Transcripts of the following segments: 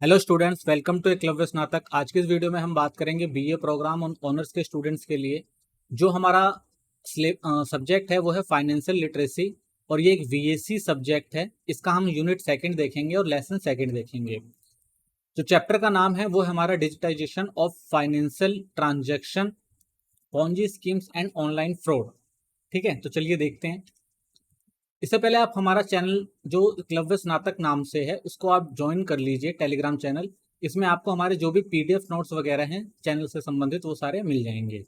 Hello students, welcome to Eklavya Snatak. आज की इस वीडियो में हम बात करेंगे बीए प्रोग्राम ऑनर्स के स्टूडेंट्स के लिए। जो हमारा सब्जेक्ट है वो है फाइनेंशियल लिटरेसी और ये एक वीएससी सब्जेक्ट है। इसका हम यूनिट सेकंड देखेंगे और लेसन सेकंड देखेंगे। जो चैप्टर का नाम है वो है हमारा digitization of financial transaction, Ponzi schemes and online fraud. ठीक है, तो चलिए देखते हैं। इससे पहले आप हमारा चैनल जो एकलव्य स्नातक नाम से है उसको आप ज्वाइन कर लीजिए, टेलीग्राम चैनल। इसमें आपको हमारे जो भी पीडीएफ नोट्स वगैरह हैं चैनल से संबंधित वो सारे मिल जाएंगे।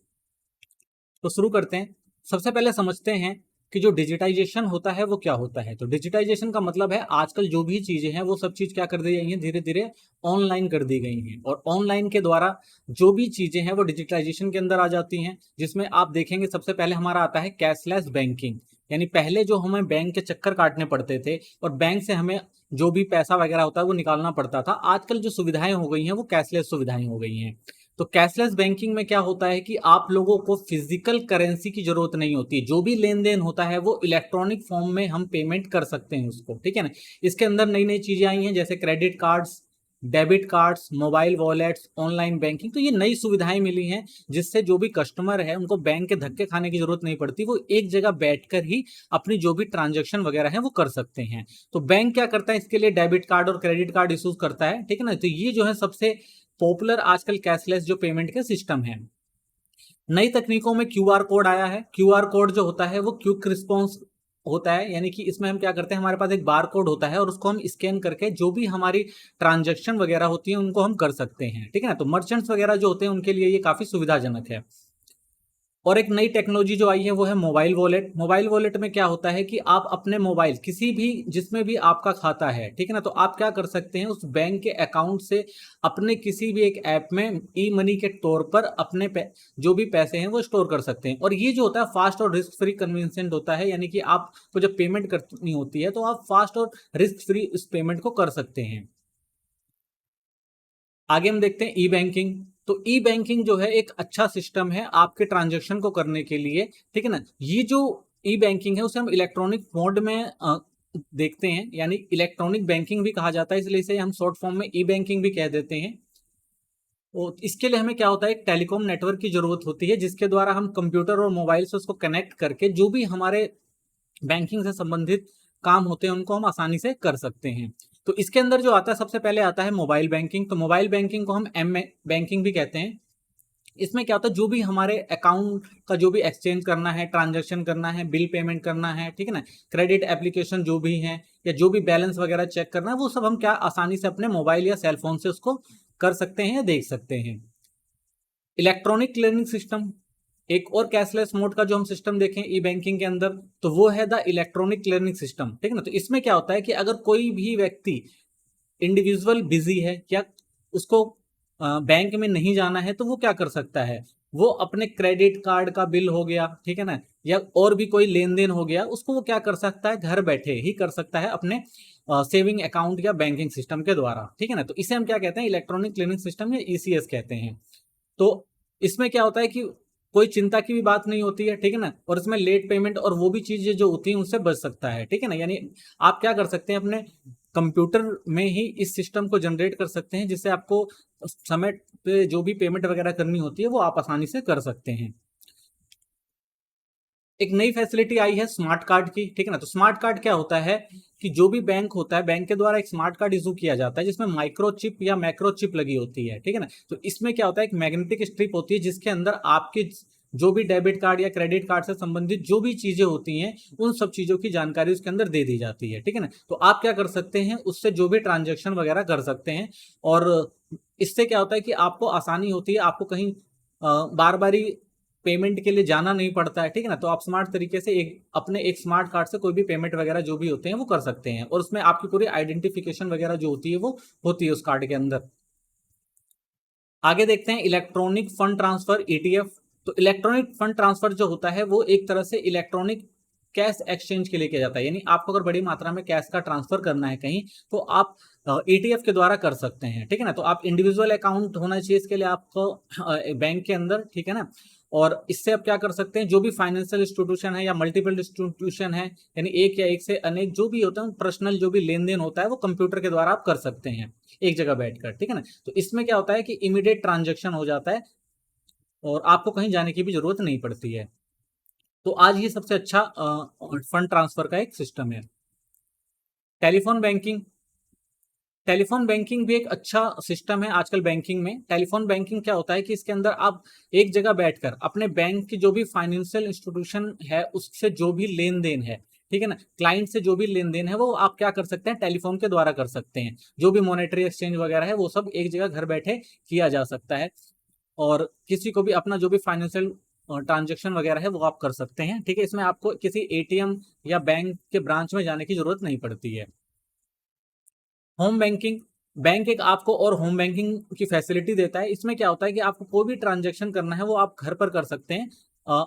तो शुरू करते हैं। सबसे पहले समझते हैं कि जो डिजिटाइजेशन होता है वो क्या होता है। तो डिजिटाइजेशन का मतलब है आजकल जो भी चीजें हैं वो सब चीज क्या कर दी गई हैं, धीरे धीरे ऑनलाइन कर दी गई हैं। और ऑनलाइन के द्वारा जो भी चीजें हैं वो डिजिटाइजेशन के अंदर आ जाती हैं। जिसमें आप देखेंगे सबसे पहले हमारा आता है कैशलेस बैंकिंग। यानी पहले जो हमें बैंक के चक्कर काटने पड़ते थे और बैंक से हमें जो भी पैसा वगैरह होता है वो निकालना पड़ता था, आजकल जो सुविधाएं हो गई हैं वो कैशलेस सुविधाएं हो गई हैं। तो कैशलेस बैंकिंग में क्या होता है कि आप लोगों को फिजिकल करेंसी की जरूरत नहीं होती। जो भी लेन देन होता है वो इलेक्ट्रॉनिक फॉर्म में हम पेमेंट कर सकते हैं उसको। ठीक है ना। इसके अंदर नई नई चीजें आई हैं जैसे credit cards, debit cards, mobile wallets, online banking. तो ये नई सुविधाएं मिली हैं जिससे जो भी कस्टमर है उनको बैंक के धक्के खाने की जरूरत नहीं पड़ती। वो एक जगह बैठकर ही अपनी जो भी ट्रांजेक्शन वगैरह है वो कर सकते हैं। तो बैंक क्या करता है, इसके लिए डेबिट कार्ड और क्रेडिट कार्ड इशूज करता है। ठीक है ना। तो ये जो है सबसे पॉपुलर आजकल कैशलेस जो पेमेंट के सिस्टम है। नई तकनीकों में क्यूआर कोड आया है। क्यूआर कोड जो होता है वो क्विक रिस्पॉन्स होता है। यानी कि इसमें हम क्या करते हैं, हमारे पास एक बार कोड होता है और उसको हम स्कैन करके जो भी हमारी ट्रांजैक्शन वगैरह होती है उनको हम कर सकते हैं। ठीक है ना। तो मर्चेंट्स वगैरह जो होते हैं उनके लिए ये काफी सुविधाजनक है। और एक नई टेक्नोलॉजी जो आई है वो है मोबाइल वॉलेट। मोबाइल वॉलेट में क्या होता है कि आप अपने मोबाइल किसी भी जिसमें भी आपका खाता है, ठीक है ना, तो आप क्या कर सकते हैं उस बैंक के अकाउंट से अपने किसी भी एक ऐप में ई मनी के तौर पर अपने जो भी पैसे हैं वो स्टोर कर सकते हैं। और ये जो होता है फास्ट और रिस्क फ्री कन्वीनियंट होता है। यानी कि आपको जब पेमेंट करनी होती है तो आप फास्ट और रिस्क फ्री इस पेमेंट को कर सकते हैं। आगे हम देखते हैं ई बैंकिंग। तो ई बैंकिंग जो है एक अच्छा सिस्टम है आपके ट्रांजेक्शन को करने के लिए। ठीक है ना। ये जो ई बैंकिंग है उसे हम इलेक्ट्रॉनिक मोड में देखते हैं, यानी इलेक्ट्रॉनिक बैंकिंग भी कहा जाता है, इसलिए इसे हम शॉर्ट फॉर्म में ई बैंकिंग भी कह देते हैं। तो इसके लिए हमें क्या होता है, एक टेलीकॉम नेटवर्क की जरूरत होती है जिसके द्वारा हम कंप्यूटर और मोबाइल से उसको कनेक्ट करके जो भी हमारे बैंकिंग से संबंधित काम होते हैं उनको हम आसानी से कर सकते हैं। तो इसके अंदर जो आता है सबसे पहले आता है मोबाइल बैंकिंग। तो मोबाइल बैंकिंग को हम एम बैंकिंग भी कहते हैं। इसमें क्या होता है, जो भी हमारे अकाउंट का जो भी एक्सचेंज करना है, ट्रांजैक्शन करना है, बिल पेमेंट करना है, ठीक है ना, क्रेडिट एप्लीकेशन जो भी है या जो भी बैलेंस वगैरह चेक करना है वो सब हम क्या आसानी से अपने मोबाइल या सेल फोन से उसको कर सकते हैं या देख सकते हैं। इलेक्ट्रॉनिक क्लियरिंग सिस्टम एक और कैशलेस मोड का जो हम सिस्टम देखें ई बैंकिंग के अंदर तो वो है द इलेक्ट्रॉनिक क्लियरिंग सिस्टम। ठीक है ना। तो इसमें क्या होता है कि अगर कोई भी व्यक्ति इंडिविजुअल बिजी है या उसको बैंक में नहीं जाना है तो वो क्या कर सकता है, वो अपने क्रेडिट कार्ड का बिल हो गया, ठीक है ना, या और भी कोई लेन देन हो गया, उसको वो क्या कर सकता है, घर बैठे ही कर सकता है अपने सेविंग अकाउंट या बैंकिंग सिस्टम के द्वारा। ठीक है ना। तो इसे हम क्या कहते हैं, इलेक्ट्रॉनिक क्लियरिंग सिस्टम या ईसीएस कहते हैं। तो इसमें क्या होता है कि कोई चिंता की भी बात नहीं होती है। ठीक है ना। और इसमें लेट पेमेंट और वो भी चीजें जो होती हैं उनसे बच सकता है। ठीक है ना। यानी आप क्या कर सकते हैं, अपने कंप्यूटर में ही इस सिस्टम को जनरेट कर सकते हैं जिससे आपको समय पे जो भी पेमेंट वगैरह करनी होती है वो आप आसानी से कर सकते हैं। एक नई फैसिलिटी आई है स्मार्ट कार्ड की। ठीक है ना। तो स्मार्ट कार्ड क्या होता है कि जो भी बैंक होता है, बैंक के द्वारा एक स्मार्ट कार्ड इशू किया जाता है जिसमें माइक्रो चिप या मैक्रो चिप लगी होती है। ठीक है ना। तो इसमें क्या होता है, एक मैग्नेटिक स्ट्रिप होती है जिसके अंदर आपके जो भी डेबिट कार्ड या क्रेडिट कार्ड से संबंधित जो भी चीजें होती हैं उन सब चीजों की जानकारी उसके अंदर दे दी जाती है। ठीक है ना। तो आप क्या कर सकते हैं, उससे जो भी ट्रांजेक्शन वगैरह कर सकते हैं। और इससे क्या होता है कि आपको आसानी होती है, आपको कहीं बार बार पेमेंट के लिए जाना नहीं पड़ता है। ठीक है ना। तो आप स्मार्ट तरीके से अपने एक स्मार्ट कार्ड से कोई भी पेमेंट वगैरह जो भी होते हैं वो कर सकते हैं और उसमें आपकी पूरी आइडेंटिफिकेशन वगैरह जो होती है वो होती है उस कार्ड के अंदर। आगे देखते हैं इलेक्ट्रॉनिक फंड ट्रांसफर ईटीएफ। तो इलेक्ट्रॉनिक फंड ट्रांसफर जो होता है वो एक तरह से इलेक्ट्रॉनिक कैश एक्सचेंज के लिए किया जाता है। यानी आपको अगर बड़ी मात्रा में कैश का ट्रांसफर करना है कहीं तो आप ईटीएफ के द्वारा कर सकते हैं। ठीक है ना। तो आप इंडिविजुअल अकाउंट होना चाहिए इसके लिए आपको बैंक के अंदर। ठीक है ना। और इससे आप क्या कर सकते हैं, जो भी फाइनेंशियल इंस्टीट्यूशन है या मल्टीपल इंस्टीट्यूशन है, यानी एक या एक से अनेक जो भी होता है, पर्सनल जो भी लेन देन होता है वो कंप्यूटर के द्वारा आप कर सकते हैं एक जगह बैठकर, ठीक है ना। तो इसमें क्या होता है कि इमीडिएट ट्रांजेक्शन हो जाता है और आपको कहीं जाने की भी जरूरत नहीं पड़ती है। तो आज ये सबसे अच्छा फंड ट्रांसफर का एक सिस्टम है। टेलीफोन बैंकिंग, टेलीफोन बैंकिंग भी एक अच्छा सिस्टम है आजकल बैंकिंग में। टेलीफोन बैंकिंग क्या होता है कि इसके अंदर आप एक जगह बैठकर अपने बैंक की जो भी फाइनेंशियल इंस्टीट्यूशन है उससे जो भी लेन देन है, ठीक है ना, क्लाइंट से जो भी लेन देन है वो आप क्या कर सकते हैं, टेलीफोन के द्वारा कर सकते हैं। जो भी मॉनेटरी एक्सचेंज वगैरह है वो सब एक जगह घर बैठे किया जा सकता है और किसी को भी अपना जो भी फाइनेंशियल ट्रांजेक्शन वगैरह है वो आप कर सकते हैं, ठीक है। इसमें आपको किसी एटीएम या बैंक के ब्रांच में जाने की जरूरत नहीं पड़ती है। होम बैंकिंग, बैंक एक आपको और होम बैंकिंग की फैसिलिटी देता है। इसमें क्या होता है कि आपको कोई भी ट्रांजैक्शन करना है वो आप घर पर कर सकते हैं।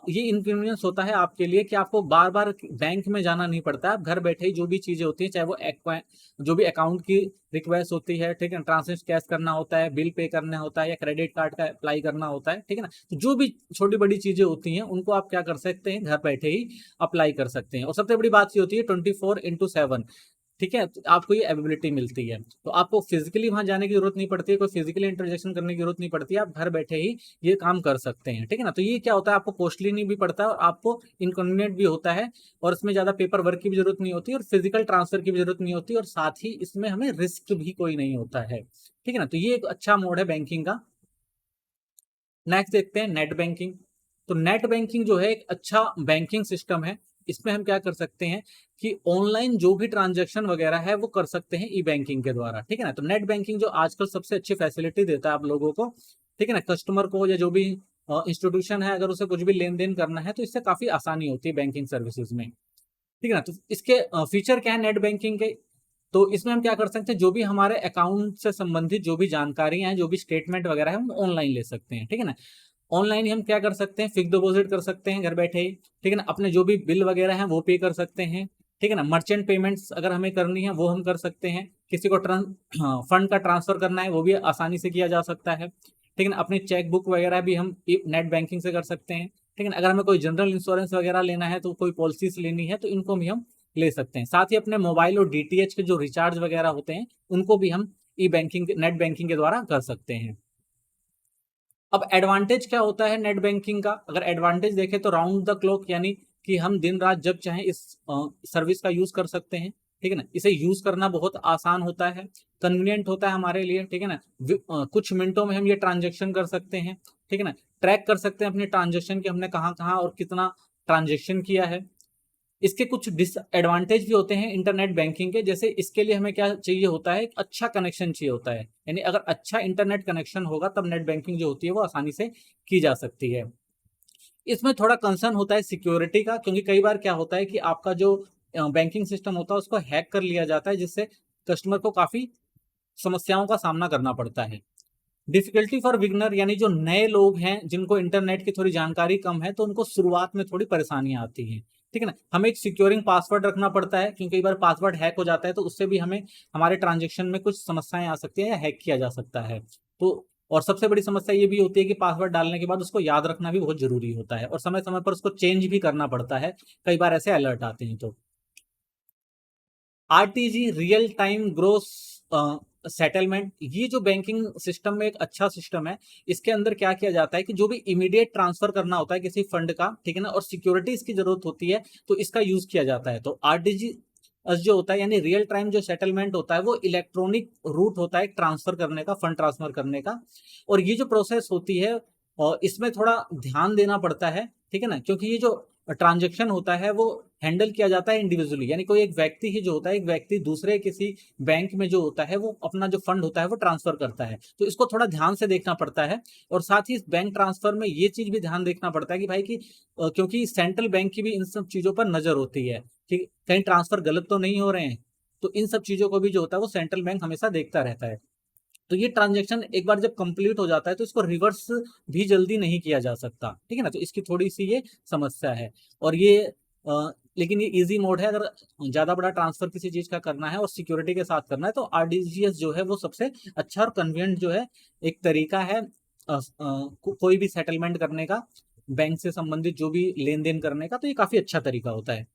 ये इनकन्वीनियंस होता है आपके लिए कि आपको बार बार बैंक में जाना नहीं पड़ता है। आप घर बैठे ही जो भी चीजें होती है, चाहे वो जो भी अकाउंट की रिक्वेस्ट होती है, ठीक है, ट्रांसफर कैश करना होता है, बिल पे करना होता है या क्रेडिट कार्ड का अप्लाई करना होता है, ठीक है ना, तो जो भी छोटी बड़ी चीजें होती हैं उनको आप क्या कर सकते हैं, घर बैठे ही अप्लाई कर सकते हैं। और सबसे बड़ी बात ये होती है 24/7, ठीक है, तो आपको ये अवेलेबिलिटी मिलती है। तो आपको फिजिकली वहां जाने की जरूरत नहीं पड़ती है, कोई फिजिकली इंटरजेक्शन करने की जरूरत नहीं पड़ती है, आप घर बैठे ही ये काम कर सकते हैं, ठीक है ना। तो ये क्या होता है, आपको कॉस्टली नहीं भी पड़ता है और आपको इनकन्वीनियंट भी होता है और इसमें ज्यादा पेपर वर्क की भी जरूरत नहीं होती और फिजिकल ट्रांसफर की भी जरूरत नहीं होती और साथ ही इसमें हमें रिस्क भी कोई नहीं होता है, ठीक है ना। तो ये एक अच्छा मोड है बैंकिंग का। नेक्स्ट देखते हैं नेट बैंकिंग। तो नेट बैंकिंग जो है एक अच्छा बैंकिंग सिस्टम है। इसमें हम क्या कर सकते हैं कि ऑनलाइन जो भी ट्रांजैक्शन वगैरह है वो कर सकते हैं ई बैंकिंग के द्वारा, ठीक है ना। तो नेट बैंकिंग जो आजकल सबसे अच्छी फैसिलिटी देता है आप लोगों को, ठीक है ना, कस्टमर को या जो भी इंस्टीट्यूशन है अगर उसे कुछ भी लेन देन करना है तो इससे काफी आसानी होती है बैंकिंग सर्विसेज में, ठीक है ना। तो इसके फीचर क्या है नेट बैंकिंग के, तो इसमें हम क्या कर सकते हैं, जो भी हमारे अकाउंट से संबंधित जो भी जानकारी है, जो भी स्टेटमेंट वगैरह है हम ऑनलाइन ले सकते हैं, ठीक है ना। ऑनलाइन ही हम क्या कर सकते हैं, फिक्स डिपॉजिट कर सकते हैं घर बैठे ही, ठीक है ना, अपने जो भी बिल वगैरह हैं वो पे कर सकते हैं, ठीक है ना। मर्चेंट पेमेंट्स अगर हमें करनी है वो हम कर सकते हैं। किसी को फंड का ट्रांसफर करना है वो भी आसानी से किया जा सकता है, ठीक है ना। अपनी चेक बुक वगैरह भी हम नेट बैंकिंग से कर सकते हैं, ठीक है ना। अगर हमें कोई जनरल इंश्योरेंस वगैरह लेना है तो कोई पॉलिसीज लेनी है तो इनको भी हम ले सकते हैं। साथ ही अपने मोबाइल और डीटीएच के जो रिचार्ज वगैरह होते हैं उनको भी हम ई बैंकिंग नेट बैंकिंग के द्वारा कर सकते हैं। अब एडवांटेज क्या होता है नेट बैंकिंग का, अगर एडवांटेज देखें तो राउंड द क्लॉक, यानी कि हम दिन रात जब चाहें इस सर्विस का यूज कर सकते हैं, ठीक है ना। इसे यूज करना बहुत आसान होता है, कन्वीनियंट होता है हमारे लिए, ठीक है ना। कुछ मिनटों में हम ये ट्रांजेक्शन कर सकते हैं, ठीक है ना। ट्रैक कर सकते हैं अपने ट्रांजेक्शन के, हमने कहाँ कहाँ और कितना ट्रांजेक्शन किया है। इसके कुछ डिसएडवांटेज भी होते हैं इंटरनेट बैंकिंग के, जैसे इसके लिए हमें क्या चाहिए होता है, एक अच्छा कनेक्शन चाहिए होता है, यानी अगर अच्छा इंटरनेट कनेक्शन होगा तब नेट बैंकिंग जो होती है वो आसानी से की जा सकती है। इसमें थोड़ा कंसर्न होता है सिक्योरिटी का, क्योंकि कई बार क्या होता है कि आपका जो बैंकिंग सिस्टम होता है उसको हैक कर लिया जाता है, जिससे कस्टमर को काफी समस्याओं का सामना करना पड़ता है। डिफिकल्टी फॉर बिगनर, यानी जो नए लोग हैं जिनको इंटरनेट की थोड़ी जानकारी कम है तो उनको शुरुआत में थोड़ी परेशानियां आती हैं, ठीक है ना। हमें एक सिक्योरिंग पासवर्ड रखना पड़ता है क्योंकि कई बार पासवर्ड हैक हो जाता है तो उससे भी हमें हमारे ट्रांजेक्शन में कुछ समस्याएं आ सकती है या हैक किया जा सकता है। तो और सबसे बड़ी समस्या ये भी होती है कि पासवर्ड डालने के बाद उसको याद रखना भी बहुत जरूरी होता है और समय समय पर उसको चेंज भी करना पड़ता है, कई बार ऐसे अलर्ट आते हैं। तो RTG, real time gross settlement, ये जो बैंकिंग सिस्टम में एक अच्छा सिस्टम है। इसके अंदर क्या किया जाता है कि जो भी इमीडिएट ट्रांसफर करना होता है किसी फंड का, ठीक है ना, और सिक्योरिटी इसकी जरूरत होती है तो इसका यूज किया जाता है। तो आरटीजी जो होता है यानी रियल टाइम जो सेटलमेंट होता है वो इलेक्ट्रॉनिक रूट होता है ट्रांसफर करने का, फंड ट्रांसफर करने का। और ये जो प्रोसेस होती है और इसमें थोड़ा ध्यान देना पड़ता है, ठीक है ना, क्योंकि ये जो ट्रांजेक्शन होता है वो हैंडल किया जाता है इंडिविजुअली, यानी कोई एक व्यक्ति ही जो होता है, एक व्यक्ति दूसरे किसी बैंक में जो होता है वो अपना जो फंड होता है वो ट्रांसफर करता है, तो इसको थोड़ा ध्यान से देखना पड़ता है। और साथ ही इस बैंक ट्रांसफर में ये चीज भी ध्यान देखना पड़ता है कि भाई कि क्योंकि सेंट्रल बैंक की भी इन सब चीजों पर नजर होती है कि कहीं ट्रांसफर गलत तो नहीं हो रहे हैं, तो इन सब चीजों को भी जो होता है वो सेंट्रल बैंक हमेशा देखता रहता है। तो ये ट्रांजेक्शन एक बार जब कंप्लीट हो जाता है तो इसको रिवर्स भी जल्दी नहीं किया जा सकता, ठीक है ना, तो इसकी थोड़ी सी ये समस्या है। और ये लेकिन ये इजी मोड है, अगर ज्यादा बड़ा ट्रांसफर किसी चीज का करना है और सिक्योरिटी के साथ करना है तो आरडीजीएस जो है वो सबसे अच्छा और कन्वीनियंट जो है एक तरीका है कोई भी सेटलमेंट करने का। बैंक से संबंधित जो भी लेन देन करने का, तो ये काफी अच्छा तरीका होता है।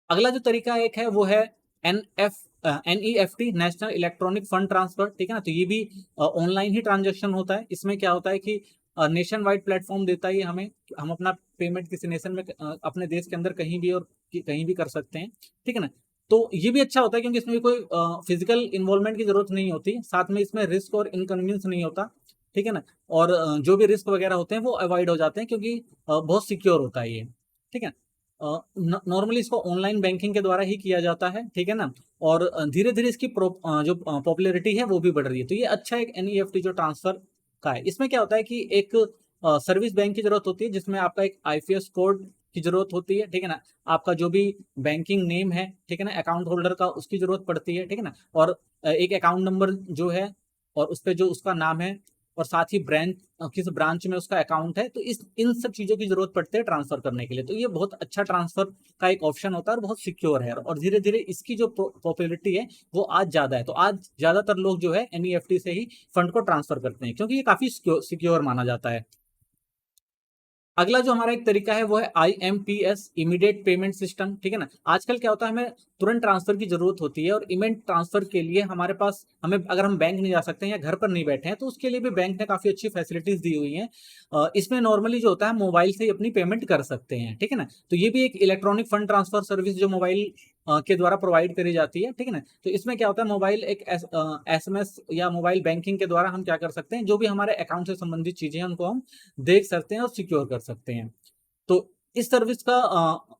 अगला जो तरीका एक है वो है NEFT, national electronic fund transfer, ठीक है ना। तो ये भी ऑनलाइन ही ट्रांजेक्शन होता है। इसमें क्या होता है कि नेशन वाइड प्लेटफॉर्म देता है ये हमें, हम अपना पेमेंट किसी नेशन में अपने देश के अंदर कहीं भी और कहीं भी कर सकते हैं, ठीक है ना। तो ये भी अच्छा होता है क्योंकि इसमें भी कोई फिजिकल इन्वॉल्वमेंट की जरूरत नहीं होती, साथ में इसमें रिस्क और इनकन्वीनियंस नहीं होता, ठीक है ना। और जो भी रिस्क वगैरह होते हैं वो अवॉइड हो जाते हैं क्योंकि बहुत सिक्योर होता है ये, ठीक है। नॉर्मली इसको ऑनलाइन बैंकिंग के द्वारा ही किया जाता है, ठीक है ना। और धीरे धीरे इसकी जो पॉपुलैरिटी है वो भी बढ़ रही है। तो ये अच्छा एक NEFT जो ट्रांसफर का है। इसमें क्या होता है कि एक सर्विस बैंक की जरूरत होती है जिसमें आपका एक IFS कोड की जरूरत होती है, ठीक है ना। आपका जो भी बैंकिंग नेम है, ठीक है ना, अकाउंट होल्डर का, उसकी जरूरत पड़ती है, ठीक है ना। और एक अकाउंट नंबर जो है और उस पर जो उसका नाम है, और साथ ही ब्रांच, किस ब्रांच में उसका अकाउंट है, तो इस इन सब चीजों की जरूरत पड़ती है ट्रांसफर करने के लिए। तो ये बहुत अच्छा ट्रांसफर का एक ऑप्शन होता है और बहुत सिक्योर है, और धीरे धीरे इसकी जो पॉपुलैरिटी है वो आज ज्यादा है। तो आज ज्यादातर लोग जो है NEFT से ही फंड को ट्रांसफर करते हैं क्योंकि ये काफी सिक्योर माना जाता है। अगला जो हमारा एक तरीका है वो है IMPS, इमीडिएट पेमेंट सिस्टम, ठीक है ना। आजकल क्या होता है, हमें तुरंत ट्रांसफर की जरूरत होती है, और इमीडिएट ट्रांसफर के लिए हमारे पास, हमें अगर हम बैंक नहीं जा सकते हैं या घर पर नहीं बैठे हैं, तो उसके लिए भी बैंक ने काफी अच्छी फैसिलिटीज दी हुई हैं। इसमें नॉर्मली जो होता है मोबाइल से ही अपनी पेमेंट कर सकते हैं, ठीक है ना। तो ये भी एक इलेक्ट्रॉनिक फंड ट्रांसफर सर्विस जो मोबाइल के द्वारा प्रोवाइड करी जाती है, ठीक है ना। तो इसमें क्या होता है, मोबाइल एक SMS या मोबाइल बैंकिंग के द्वारा हम क्या कर सकते हैं, जो भी हमारे अकाउंट से संबंधित चीजें हैं उनको हम देख सकते हैं और सिक्योर कर सकते हैं। तो इस सर्विस का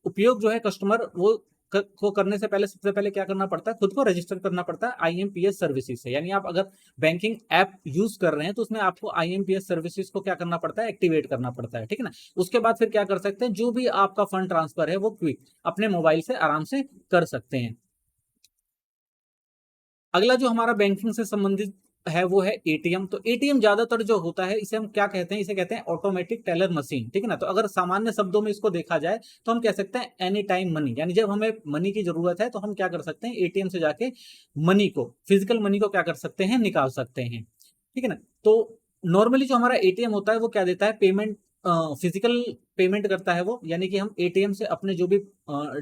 उपयोग जो है कस्टमर वो को करने से पहले, सबसे पहले क्या करना पड़ता है, खुद को रजिस्टर करना पड़ता है IMPS सर्विसेज से। यानी आप अगर बैंकिंग ऐप यूज कर रहे हैं तो उसमें आपको IMPS सर्विसेज को क्या करना पड़ता है, एक्टिवेट करना पड़ता है, ठीक है ना। उसके बाद फिर क्या कर सकते हैं, जो भी आपका फंड ट्रांसफर है वो क्विक अपने मोबाइल से आराम से कर सकते हैं। अगला जो हमारा बैंकिंग से संबंधित है वो है ATM। तो ATM ज्यादातर जो होता है, इसे हम क्या कहते हैं, इसे कहते हैं ऑटोमेटिक टेलर मशीन, ठीक है ना। तो अगर सामान्य शब्दों में इसको देखा जाए तो हम कह सकते हैं एनी टाइम मनी, यानी जब हमें मनी की जरूरत है तो हम क्या कर सकते हैं, ATM से जाके मनी को, फिजिकल मनी को क्या कर सकते हैं, निकाल सकते हैं, ठीक है ना। तो नॉर्मली जो हमारा ATM होता है वो क्या देता है, पेमेंट, फिजिकल पेमेंट करता है वो, यानी कि हम ATM से अपने जो भी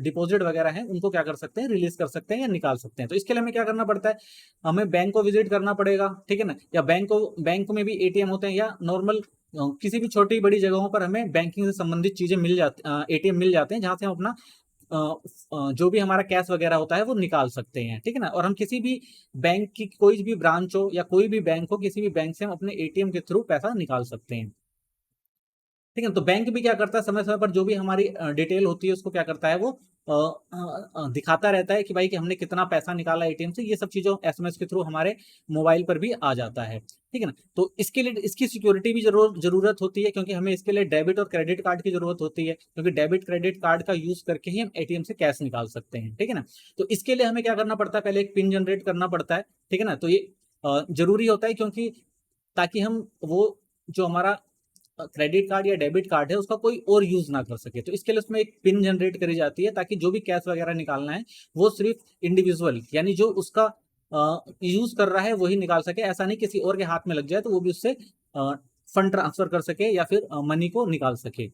डिपॉजिट वगैरह हैं उनको क्या कर सकते हैं, रिलीज कर सकते हैं या निकाल सकते हैं। तो इसके लिए हमें क्या करना पड़ता है, हमें बैंक को विजिट करना पड़ेगा, ठीक है ना। या बैंक में भी ATM होते हैं, या नॉर्मल किसी भी छोटी बड़ी जगहों पर हमें बैंकिंग से संबंधित चीजें मिल जाती, ATM मिल जाते हैं जहां से हम अपना जो भी हमारा कैश वगैरह होता है वो निकाल सकते हैं, ठीक है ना। और हम किसी भी बैंक की कोई भी ब्रांच हो या कोई भी बैंक हो, किसी भी बैंक से हम अपने ATM के थ्रू पैसा निकाल सकते हैं, ठीक है। तो बैंक भी क्या करता है, समय समय पर जो भी हमारी डिटेल होती है उसको क्या करता है, वो दिखाता रहता है कि भाई कि हमने कितना पैसा निकाला ATM से। ये सब चीजों SMS के थ्रू हमारे मोबाइल पर भी आ जाता है, ठीक है ना। तो इसके लिए इसकी सिक्योरिटी भी जरूरत होती है क्योंकि हमें इसके लिए डेबिट और क्रेडिट कार्ड की जरूरत होती है, क्योंकि डेबिट क्रेडिट कार्ड का यूज करके ही हम ATM से कैश निकाल सकते हैं, ठीक है ना। तो इसके लिए हमें क्या करना पड़ता है, पहले एक पिन जनरेट करना पड़ता है, ठीक है ना। तो ये जरूरी होता है क्योंकि ताकि हम वो जो हमारा क्रेडिट कार्ड या डेबिट कार्ड है उसका कोई और यूज ना कर सके। तो इसके लिए उसमें एक पिन जनरेट करी जाती है ताकि जो भी कैश वगैरह निकालना है वो सिर्फ इंडिविजुअल, यानी जो उसका यूज कर रहा है वही निकाल सके, ऐसा नहीं किसी और के हाथ में लग जाए तो वो भी उससे फंड ट्रांसफर कर सके या फिर मनी को निकाल सके।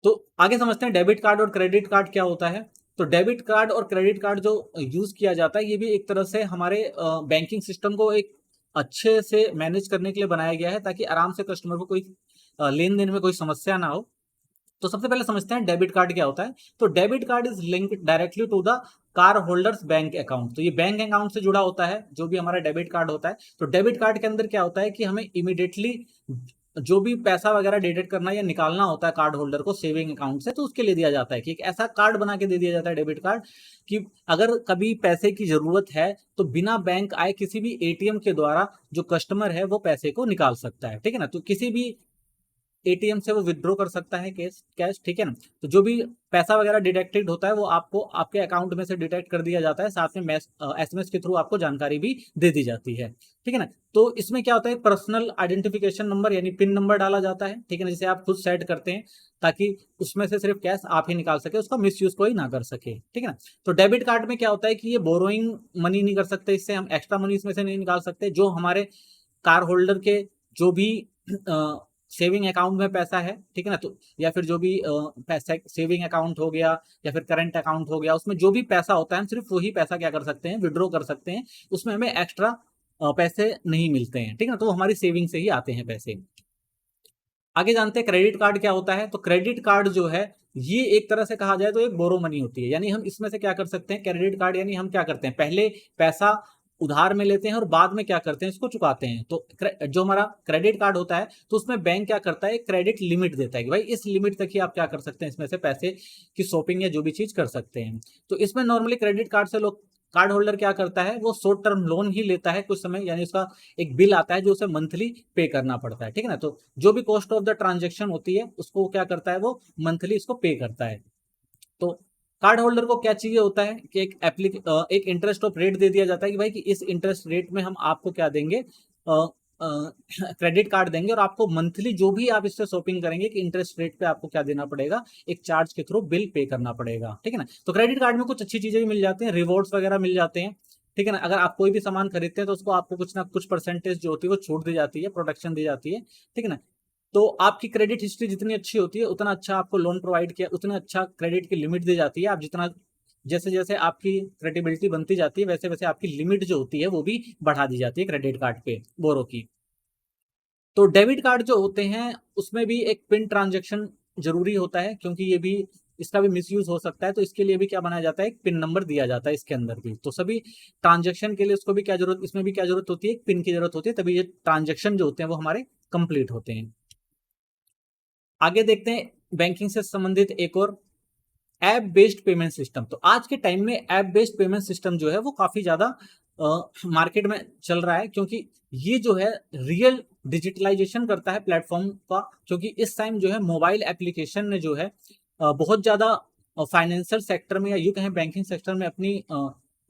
तो आगे समझते हैं डेबिट कार्ड और क्रेडिट कार्ड क्या होता है। तो डेबिट कार्ड और क्रेडिट कार्ड जो यूज किया जाता है ये भी एक तरह से हमारे बैंकिंग सिस्टम को एक अच्छे से मैनेज करने के लिए बनाया गया है ताकि आराम से कस्टमर को कोई लेन देन में कोई समस्या ना हो। तो सबसे पहले समझते हैं डेबिट कार्ड क्या होता है। तो debit card is linked directly to the card holders bank account. तो ये बैंक अकाउंट से जुड़ा होता है जो भी हमारा डेबिट कार्ड होता है। तो डेबिट कार्ड के अंदर क्या होता है कि हमें इमीडिएटली जो भी पैसा वगैरह डेबिट करना या निकालना होता है कार्ड होल्डर को सेविंग अकाउंट से, तो उसके लिए दिया जाता है कि एक ऐसा कार्ड बना के दे दिया जाता है डेबिट कार्ड कि अगर कभी पैसे की जरूरत है तो बिना बैंक आए किसी भी ATM के द्वारा जो कस्टमर है वो पैसे को निकाल सकता है, ठीक है ना। तो किसी भी ATM से वो विड्रॉ कर सकता है कैश, ठीक है ना। तो जो भी पैसा वगैरह डिडक्टेड होता है वो आपको आपके अकाउंट में से डिटेक्ट कर दिया जाता है, साथ में SMS के थ्रू आपको जानकारी भी दे दी जाती है, ठीक है ना। तो इसमें क्या होता है, पर्सनल आइडेंटिफिकेशन नंबर यानी पिन नंबर डाला जाता है, ठीक है ना, जिसे आप खुद सेट करते हैं ताकि उसमें से सिर्फ कैश आप ही निकाल सके, उसका मिसयूज कोई ना कर सके, ठीक है ना। तो डेबिट कार्ड में क्या होता है कि ये बोरोइंग मनी नहीं कर सकते, इससे हम एक्स्ट्रा मनी इसमें से नहीं निकाल सकते। जो हमारे कार होल्डर के जो भी सेविंग अकाउंट में पैसा है, ठीक है ना, तो या फिर जो भी पैसा सेविंग अकाउंट हो गया या फिर करंट अकाउंट हो गया, उसमें जो भी पैसा होता है हम सिर्फ वही पैसा क्या कर सकते हैं, विड्रॉ कर सकते हैं, उसमें हमें एक्स्ट्रा पैसे नहीं मिलते हैं, ठीक है ना, तो वो हमारी सेविंग से ही आते हैं पैसे। आगे जानते हैं क्रेडिट कार्ड क्या होता है। तो क्रेडिट कार्ड जो है ये एक तरह से कहा जाए तो एक बोरो मनी होती है, यानी हम इसमें से क्या कर सकते हैं, क्रेडिट कार्ड यानी हम क्या करते हैं, पहले पैसा उधार में लेते हैं और बाद में क्या करते हैं, इसको चुकाते हैं। तो जो हमारा क्रेडिट कार्ड होता है तो उसमें बैंक क्या करता है, क्रेडिट लिमिट देता है कि भाई इस लिमिट तक ही आप क्या कर सकते हैं, इसमें से पैसे की शॉपिंग या जो भी चीज कर सकते हैं। तो इसमें नॉर्मली क्रेडिट कार्ड से लोग, कार्ड होल्डर क्या करता है, वो शॉर्ट टर्म लोन ही लेता है कुछ समय, यानी उसका एक बिल आता है जो उसे मंथली पे करना पड़ता है, ठीक है ना, तो जो भी कॉस्ट ऑफ द ट्रांजेक्शन होती है उसको क्या करता है, वो मंथली इसको पे करता है। तो कार्ड होल्डर को क्या चाहिए होता है कि एक इंटरेस्ट ऑफ रेट दे दिया जाता है कि भाई कि इस इंटरेस्ट रेट में हम आपको क्या देंगे, क्रेडिट कार्ड देंगे और आपको मंथली जो भी आप इससे शॉपिंग करेंगे कि इंटरेस्ट रेट पे आपको क्या देना पड़ेगा, एक चार्ज के थ्रू बिल पे करना पड़ेगा, ठीक है ना। तो क्रेडिट कार्ड में कुछ अच्छी चीजें भी मिल जाती हैं, रिवॉर्ड्स वगैरह मिल जाते हैं, ठीक है ना। अगर आप कोई भी सामान खरीदते हैं तो उसको आपको कुछ ना कुछ परसेंटेज जो होती है वो छूट दी जाती है, प्रोटेक्शन दी जाती है, ठीक है ना। तो आपकी क्रेडिट हिस्ट्री जितनी अच्छी होती है उतना अच्छा आपको लोन प्रोवाइड किया, उतना अच्छा क्रेडिट की लिमिट दी जाती है। आप जितना जैसे जैसे आपकी क्रेडिबिलिटी बनती जाती है वैसे वैसे आपकी लिमिट जो होती है वो भी बढ़ा दी जाती है क्रेडिट कार्ड पे बोरो की। तो डेबिट कार्ड जो होते हैं उसमें भी एक पिन ट्रांजेक्शन जरूरी होता है, क्योंकि ये भी इसका भी मिसयूज हो सकता है, तो इसके लिए भी क्या बनाया जाता है, एक पिन नंबर दिया जाता है इसके अंदर भी। तो सभी ट्रांजेक्शन के लिए उसको भी क्या जरूरत, इसमें भी क्या जरूरत होती है, एक पिन की जरूरत होती है, तभी ये ट्रांजेक्शन जो होते हैं वो हमारे कंप्लीट होते हैं। आगे देखते हैं बैंकिंग से संबंधित एक और, ऐप बेस्ड पेमेंट सिस्टम। तो आज के टाइम में ऐप बेस्ड पेमेंट सिस्टम जो है वो काफी ज्यादा मार्केट में चल रहा है, क्योंकि ये जो है रियल डिजिटलाइजेशन करता है प्लेटफॉर्म का, क्योंकि इस टाइम जो है मोबाइल एप्लीकेशन ने जो है बहुत ज्यादा फाइनेंशियल सेक्टर में या यूं कहें बैंकिंग सेक्टर में अपनी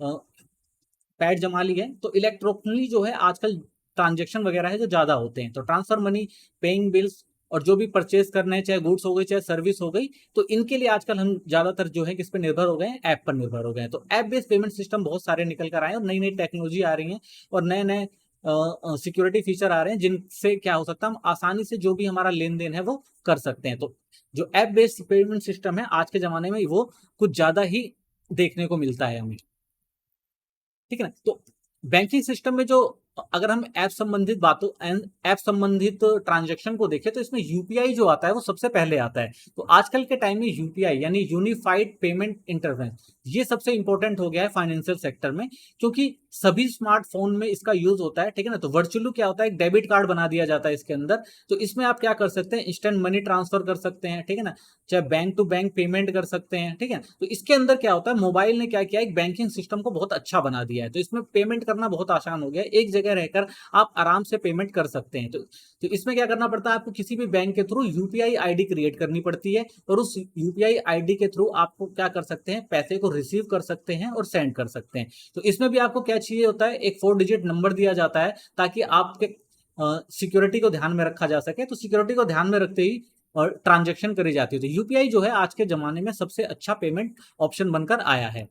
पैठ जमा ली है। तो इलेक्ट्रॉनिकली जो है आजकल ट्रांजेक्शन वगैरह है जो ज्यादा होते हैं, तो ट्रांसफर मनी, पेइंग बिल्स और जो भी परचेज करने हैं, चाहे गुड्स हो गई चाहे सर्विस हो गई, तो इनके लिए आजकल हम ज्यादातर जो है किस पे निर्भर हो गए हैं, ऐप पर निर्भर हो गए हैं। तो ऐप बेस्ड पेमेंट सिस्टम बहुत सारे निकल कर आए हैं और नई नई टेक्नोलॉजी आ रही है और नए नए सिक्योरिटी फीचर आ रहे हैं जिनसे क्या हो सकता है, हम आसानी से जो भी हमारा लेन देन है वो कर सकते हैं। तो जो ऐप बेस्ड पेमेंट सिस्टम है आज के जमाने में वो कुछ ज्यादा ही देखने को मिलता है हमें, ठीक है ना। तो बैंकिंग सिस्टम में जो, अगर हम ऐप संबंधित बातों, ऐप संबंधित ट्रांजैक्शन को देखें तो इसमें यूपीआई जो आता है वो सबसे पहले आता है। तो आजकल के टाइम में यूपीआई यानी यूनिफाइड पेमेंट इंटरफेस ये सबसे इंपॉर्टेंट हो गया है फाइनेंशियल सेक्टर में, क्योंकि सभी स्मार्टफोन में इसका यूज होता है, ठीक है ना। तो वर्चुअली क्या होता है, एक डेबिट कार्ड बना दिया जाता है इसके अंदर, तो इसमें आप क्या कर सकते हैं, इंस्टेंट मनी ट्रांसफर कर सकते हैं, ठीक है ना, चाहे बैंक टू बैंक पेमेंट कर सकते हैं, ठीक है। तो इसके अंदर क्या होता है, मोबाइल ने क्या किया, एक बैंकिंग सिस्टम को बहुत अच्छा बना दिया है, तो इसमें पेमेंट करना बहुत आसान हो गया है, एक जगह रहकर आप आराम से पेमेंट कर सकते हैं। तो इसमें क्या करना पड़ता है, आपको किसी भी बैंक के थ्रू यूपीआई आईडी क्रिएट करनी पड़ती है और उस यूपीआई आईडी के थ्रू आपको क्या कर सकते हैं, पैसे को रिसीव कर सकते हैं और सेंड कर सकते हैं। तो इसमें भी आपको क्या चाहिए होता है, एक 4 डिजिट नंबर दिया जाता है ताकि आपके सिक्योरिटी को ध्यान में रखा जा सके। तो सिक्योरिटी को ध्यान में रखते ही और ट्रांजैक्शन करी जाती है। तो यूपीआई जो है आज के जमाने में सबसे अच्छा पेमेंट ऑप्शन बनकर आया है।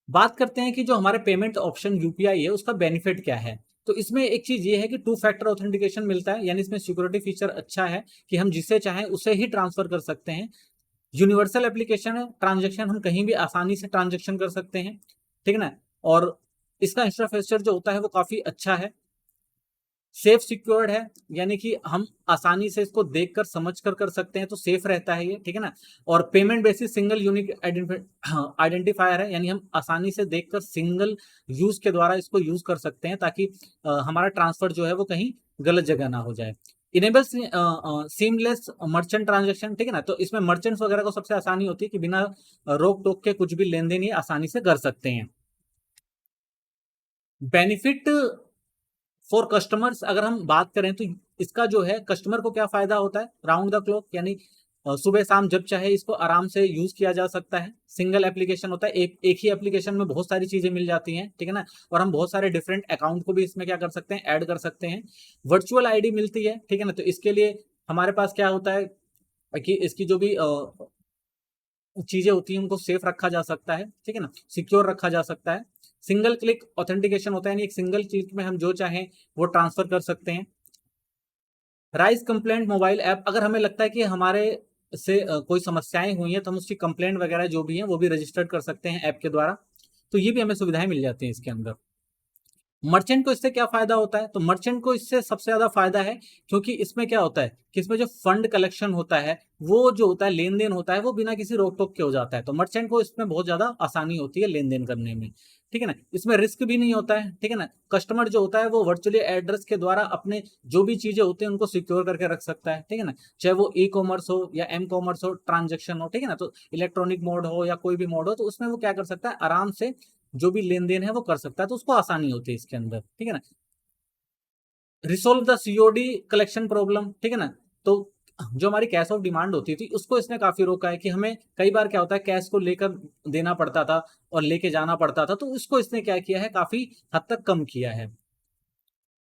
बात करते हैं कि जो हमारे पेमेंट ऑप्शन यूपीआई है उसका बेनिफिट क्या है। तो इसमें एक चीज ये है कि 2 फैक्टर ऑथेंटिकेशन मिलता है, यानी इसमें सिक्योरिटी फीचर अच्छा है कि हम जिसे चाहें उसे ही ट्रांसफर कर सकते हैं। यूनिवर्सल एप्लीकेशन है, ट्रांजेक्शन हम कहीं भी आसानी से ट्रांजेक्शन कर सकते हैं, ठीक है ना। और इसका इंफ्रास्ट्रक्चर जो होता है वो काफी अच्छा है। सेफ सिक्योर्ड है, यानी कि हम आसानी से इसको देखकर समझकर कर सकते हैं, तो सेफ रहता है ये, ठीक है ना। और payment basis single unique identifier है, यानी हम आसानी से देखकर सिंगल यूज के द्वारा इसको यूज कर सकते हैं ताकि हमारा ट्रांसफर जो है वो कहीं गलत जगह ना हो जाए। इनेबल सीमलेस मर्चेंट ट्रांजेक्शन, ठीक है ना। तो इसमें मर्चेंट्स वगैरह को सबसे आसानी होती है कि बिना रोक टोक के कुछ भी लेन देन ये आसानी से कर सकते हैं। बेनिफिट फॉर कस्टमर्स अगर हम बात करें तो इसका जो है कस्टमर को क्या फायदा होता है, राउंड द क्लॉक, यानी सुबह शाम जब चाहे इसको आराम से यूज किया जा सकता है। सिंगल एप्लीकेशन होता है, एक ही एप्लीकेशन में बहुत सारी चीजें मिल जाती हैं, ठीक है ना। और हम बहुत सारे डिफरेंट अकाउंट को भी इसमें क्या कर सकते हैं, ऐड कर सकते हैं। वर्चुअल आईडी मिलती है, ठीक है ना। तो इसके लिए हमारे पास क्या होता है कि इसकी जो भी चीजें होती हैं उनको सेफ रखा जा सकता है, ठीक है ना, सिक्योर रखा जा सकता है। सिंगल क्लिक ऑथेंटिकेशन होता है, यानी एक सिंगल चीज में हम जो चाहें वो ट्रांसफर कर सकते हैं। राइज कंप्लेंट मोबाइल ऐप, अगर हमें लगता है कि हमारे से कोई समस्याएं हुई हैं तो हम उसकी कंप्लेंट वगैरह जो भी है वो भी रजिस्टर्ड कर सकते हैं ऐप के द्वारा। तो ये भी हमें सुविधाएं मिल जाती हैं इसके अंदर। मर्चेंट को इससे क्या फायदा होता है? तो मर्चेंट को इससे सबसे ज्यादा फायदा है, क्योंकि इसमें क्या होता है कि इसमें जो फंड कलेक्शन होता है, वो जो होता है लेन देन होता है, वो बिना किसी रोक टोक के हो जाता है। तो मर्चेंट को इसमें बहुत ज्यादा आसानी होती है लेन देन करने में, ठीक है ना। इसमें रिस्क भी नहीं होता है, ठीक है ना। कस्टमर जो होता है वो वर्चुअली एड्रेस के द्वारा अपने जो भी चीजें होती हैं उनको सिक्योर करके रख सकता है, ठीक है ना। चाहे वो ई कॉमर्स हो या एम कॉमर्स हो, ट्रांजेक्शन हो, ठीक है ना, तो इलेक्ट्रॉनिक मोड हो या कोई भी मोड हो, तो उसमें वो क्या कर सकता है, आराम से जो भी लेन देन है वो कर सकता है। तो उसको आसानी होती है इसके अंदर, ठीक है ना। Resolve the COD collection problem, ठीक है ना। तो जो हमारी कैश ऑफ डिमांड होती थी उसको इसने काफी रोका है, कि हमें कई बार क्या होता है कैश को लेकर देना पड़ता था और लेके जाना पड़ता था, तो इसको इसने क्या किया है, काफी हद तक कम किया है।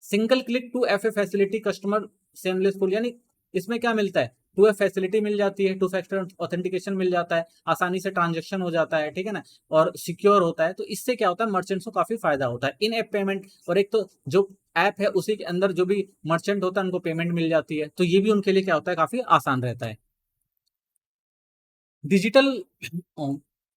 Single click to F A facility customer seamlessful, यानी इसमें क्या मिलता है, टू एफ फैसिलिटी मिल जाती है, टू फैक्टर ऑथेंटिकेशन मिल जाता है, आसानी से ट्रांजेक्शन हो जाता है, ठीक है ना, और सिक्योर होता है। तो इससे क्या होता है, मर्चेंट्स को काफी फायदा होता है इन ऐप पेमेंट। और एक तो जो ऐप है उसी के अंदर जो भी मर्चेंट होता है उनको पेमेंट मिल जाती है, तो ये भी उनके लिए क्या होता है, काफी आसान रहता है। डिजिटल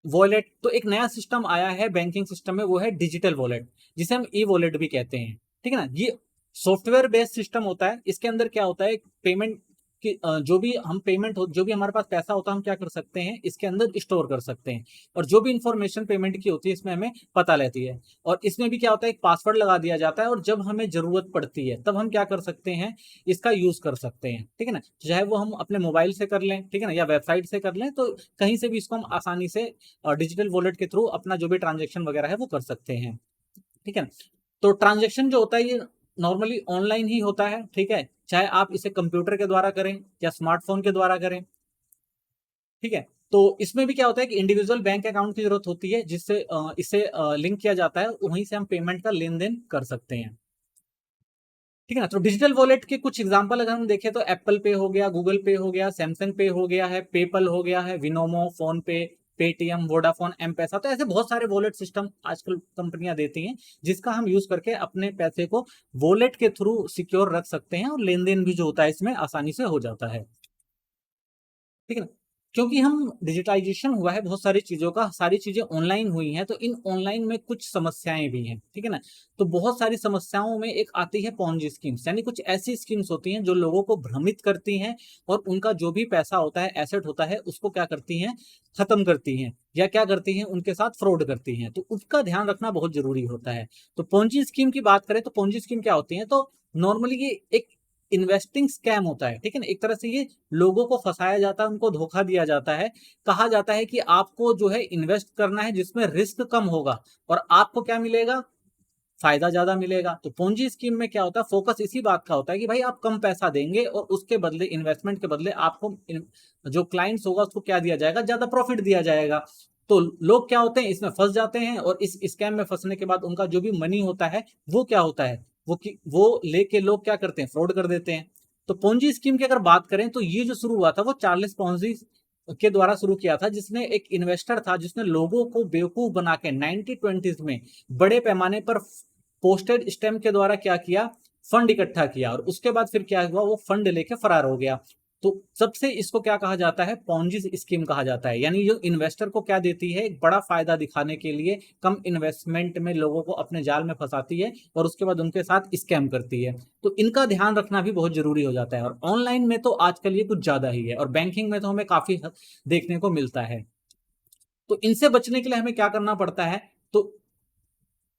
वॉलेट, तो एक नया सिस्टम आया है बैंकिंग सिस्टम में, वो है डिजिटल वॉलेट, जिसे हम ई वॉलेट भी कहते हैं, ठीक है ना। ये सॉफ्टवेयर बेस्ड सिस्टम होता है। इसके अंदर क्या होता है, पेमेंट की जो भी हम पेमेंट हो, जो भी हमारे पास पैसा होता है, हम क्या कर सकते हैं, इसके अंदर स्टोर कर सकते हैं। और जो भी इंफॉर्मेशन पेमेंट की होती है इसमें हमें पता रहती है। और इसमें भी क्या होता है, एक पासवर्ड लगा दिया जाता है, और जब हमें जरूरत पड़ती है तब हम क्या कर सकते हैं, इसका यूज कर सकते हैं, ठीक है ना। चाहे वो हम अपने मोबाइल से कर लें, ठीक है ना, या वेबसाइट से कर लें, तो कहीं से भी इसको हम आसानी से डिजिटल वॉलेट के थ्रू अपना जो भी ट्रांजेक्शन वगैरह है वो कर सकते हैं, ठीक है ना। तो ट्रांजेक्शन जो होता है ये नॉर्मली ऑनलाइन ही होता है, ठीक है, चाहे आप इसे कंप्यूटर के द्वारा करें या स्मार्टफोन के द्वारा करें, ठीक है। तो इसमें भी क्या होता है कि इंडिविजुअल बैंक अकाउंट की जरूरत होती है, जिससे इसे लिंक किया जाता है, वहीं से हम पेमेंट का लेन देन कर सकते हैं, ठीक है ना। तो डिजिटल वॉलेट के कुछ एग्जांपल अगर हम देखें तो एप्पल पे हो गया, गूगल पे हो गया, सैमसंग पे हो गया है, पेपल हो गया है, विनोमो, फोन पे, पेटीएम, वोडाफोन, एम पैसा, तो ऐसे बहुत सारे वॉलेट सिस्टम आजकल कंपनियां देती हैं, जिसका हम यूज करके अपने पैसे को वॉलेट के थ्रू सिक्योर रख सकते हैं, और लेन देन भी जो होता है इसमें आसानी से हो जाता है, ठीक है ना। क्योंकि हम डिजिटाइजेशन हुआ है बहुत सारी चीजों का, सारी चीजें ऑनलाइन हुई हैं, तो इन ऑनलाइन में कुछ समस्याएं भी हैं, ठीक है ना। तो बहुत सारी समस्याओं में एक आती है पॉन्जी स्कीम्स, यानी कुछ ऐसी स्कीम्स होती हैं जो लोगों को भ्रमित करती हैं, और उनका जो भी पैसा होता है, एसेट होता है, उसको क्या करती हैं, खत्म करती हैं, या क्या करती हैं, उनके साथ फ्रॉड करती हैं। तो उसका ध्यान रखना बहुत जरूरी होता है। तो पॉन्जी स्कीम की बात करें तो पॉन्जी स्कीम क्या होती है, तो नॉर्मली ये एक इन्वेस्टिंग स्कैम होता है, ठीक है ना। एक तरह से ये लोगों को फंसाया जाता है, उनको धोखा दिया जाता है। कहा जाता है कि आपको जो है इन्वेस्ट करना है जिसमें रिस्क कम होगा, और आपको क्या मिलेगा, फायदा ज्यादा मिलेगा। तो पूंजी स्कीम में क्या होता है, फोकस इसी बात का होता है कि भाई आप कम पैसा देंगे और उसके बदले, इन्वेस्टमेंट के बदले आपको जो क्लाइंट्स होगा उसको क्या दिया जाएगा, ज्यादा प्रॉफिट दिया जाएगा। तो लोग क्या होते हैं, इसमें फंस जाते हैं, और इस स्कैम में फंसने के बाद उनका जो भी मनी होता है वो क्या होता है, वो लेके लोग क्या करते हैं, फ्रॉड कर देते हैं। तो पोंजी स्कीम की अगर बात करें तो ये जो शुरू हुआ था वो चार्ल्स पोंजी के द्वारा शुरू किया था, जिसने एक इन्वेस्टर था जिसने लोगों को बेवकूफ बना के 1920s में बड़े पैमाने पर पोस्टेड स्टैम्प के द्वारा क्या किया, फंड इकट्ठा किया, और उसके बाद फिर क्या हुआ, वो फंड लेके फरार हो गया। तो सबसे इसको क्या कहा जाता है, पॉन्जी स्कीम कहा जाता है। यानी जो इन्वेस्टर को क्या देती है, एक बड़ा फायदा दिखाने के लिए कम इन्वेस्टमेंट में लोगों को अपने जाल में फंसाती है, और उसके बाद उनके साथ स्कैम करती है। तो इनका ध्यान रखना भी बहुत जरूरी हो जाता है। और ऑनलाइन में तो आजकल ये कुछ ज्यादा ही है, और बैंकिंग में तो हमें काफी देखने को मिलता है। तो इनसे बचने के लिए हमें क्या करना पड़ता है, तो